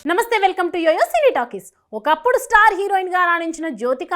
నమస్తే, welcome to YoYo Cine Talkies. ఒకప్పుడు star heroine గా రాణించిన జ్యోతిక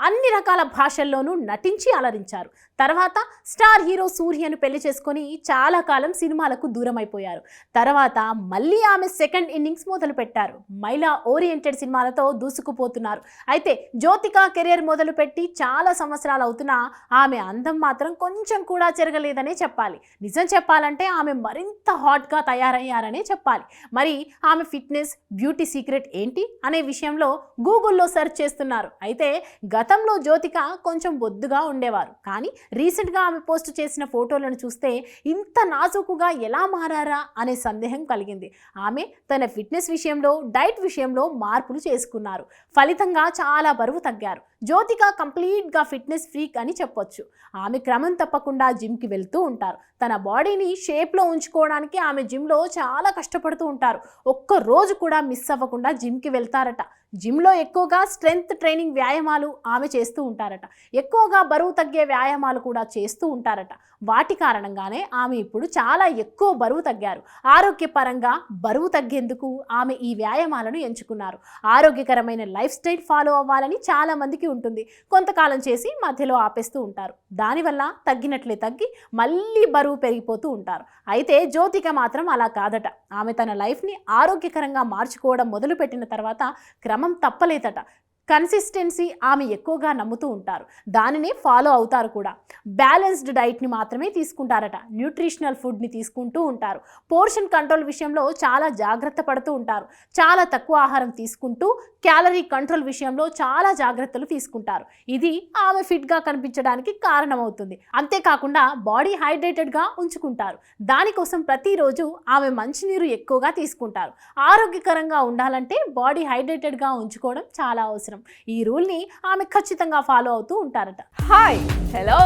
అన్ని రకాల భాషల్లోనూ నటించి అలరించారు. తర్వాత స్టార్ హీరో సూర్యను పెళ్లి చేసుకొని చాలా కాలం సినిమాలకు దూరం అయిపోయారు. తర్వాత మళ్ళీ ఆమె సెకండ్ ఇన్నింగ్స్ మొదలు పెట్టారు. మహిళా ఓరియంటెడ్ సినిమాలతో దూసుకుపోతున్నారు. అయితే జ్యోతిక కెరీర్ మొదలుపెట్టి చాలా సంవత్సరాలు అవుతున్నా ఆమె అందం మాత్రం కొంచెం కూడా చెరగలేదనే చెప్పాలి. నిజం చెప్పాలంటే ఆమె మరింత హాట్గా తయారయ్యారనే చెప్పాలి. మరి ఆమె ఫిట్నెస్, బ్యూటీ సీక్రెట్ ఏంటి అనే విషయంలో గూగుల్లో సెర్చ్ చేస్తున్నారు. అయితే గతంలో జ్యోతిక కొంచెం బొద్దుగా ఉండేవారు, కానీ రీసెంట్గా ఆమె పోస్ట్ చేసిన ఫోటోలను చూస్తే ఇంత నాజూకుగా ఎలా మారారా అనే సందేహం కలిగింది. ఆమె తన ఫిట్నెస్ విషయంలో, డైట్ విషయంలో మార్పులు చేసుకున్నారు. ఫలితంగా చాలా బరువు తగ్గారు. జ్యోతిక కంప్లీట్గా ఫిట్నెస్ ఫ్రీక్ అని చెప్పొచ్చు. ఆమె క్రమం తప్పకుండా జిమ్కి వెళ్తూ ఉంటారు. తన బాడీని షేప్లో ఉంచుకోవడానికి ఆమె జిమ్లో చాలా కష్టపడుతూ ఉంటారు. ఒక్క రోజు కూడా మిస్ అవ్వకుండా జిమ్కి వెళ్తారట. జిమ్లో ఎక్కువగా స్ట్రెంగ్త్ ట్రైనింగ్ వ్యాయామాలు ఆమె చేస్తూ ఉంటారట. ఎక్కువగా బరువు తగ్గే వ్యాయామాలు కూడా చేస్తూ ఉంటారట. వాటి కారణంగానే ఆమె ఇప్పుడు చాలా ఎక్కువ బరువు తగ్గారు. ఆరోగ్యపరంగా బరువు తగ్గేందుకు ఆమె ఈ వ్యాయామాలను ఎంచుకున్నారు. ఆరోగ్యకరమైన లైఫ్ స్టైల్ ఫాలో అవ్వాలని చాలా మందికి ఉంటుంది. కొంతకాలం చేసి మధ్యలో ఆపేస్తూ ఉంటారు. దానివల్ల తగ్గినట్లే తగ్గి మళ్ళీ బరువు పెరిగిపోతూ ఉంటారు. అయితే జ్యోతిక మాత్రం అలా కాదట. ఆమె తన లైఫ్ని ఆరోగ్యకరంగా మార్చుకోవడం మొదలుపెట్టిన తర్వాత క్రమం తప్పలేదట. కన్సిస్టెన్సీ ఆమె ఎక్కువగా నమ్ముతూ ఉంటారు. దానిని ఫాలో అవుతారు కూడా. బ్యాలెన్స్డ్ డైట్ని మాత్రమే తీసుకుంటారట. న్యూట్రిషనల్ ఫుడ్ని తీసుకుంటూ ఉంటారు. పోర్షన్ కంట్రోల్ విషయంలో చాలా జాగ్రత్త పడుతూ ఉంటారు. చాలా తక్కువ ఆహారం తీసుకుంటూ క్యాలరీ కంట్రోల్ విషయంలో చాలా జాగ్రత్తలు తీసుకుంటారు. ఇది ఆమె ఫిట్గా కనిపించడానికి కారణమవుతుంది. అంతేకాకుండా బాడీ హైడ్రేటెడ్గా ఉంచుకుంటారు. దానికోసం ప్రతిరోజు ఆమె మంచినీరు ఎక్కువగా తీసుకుంటారు. ఆరోగ్యకరంగా ఉండాలంటే బాడీ హైడ్రేటెడ్గా ఉంచుకోవడం చాలా అవసరం. ఈ రూల్ ని ఆమె ఖచ్చితంగా ఫాలో అవుతూ ఉంటారట. Hi, hello.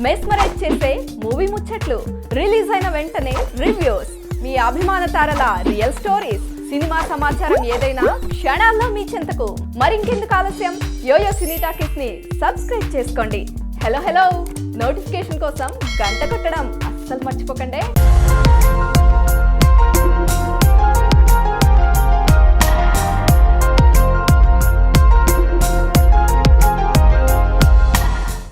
మెస్మరైజ్ చేసే మూవీ ముచ్చట్లు, రిలీజ్ అయిన వెంటనే రివ్యూస్, మీ అభిమాన తారల రియల్ స్టోరీస్, సినిమా సమాచారం ఏదైనా క్షణాల్లో మీ చెంతకు. మరింకెందుకు ఆలస్యం, యోయో సినీ టాకీస్ ని సబ్స్క్రైబ్ చేసుకోండి. హలో హలో నోటిఫికేషన్ కోసం గంట కొట్టడం అస్సలు మర్చిపోకండి.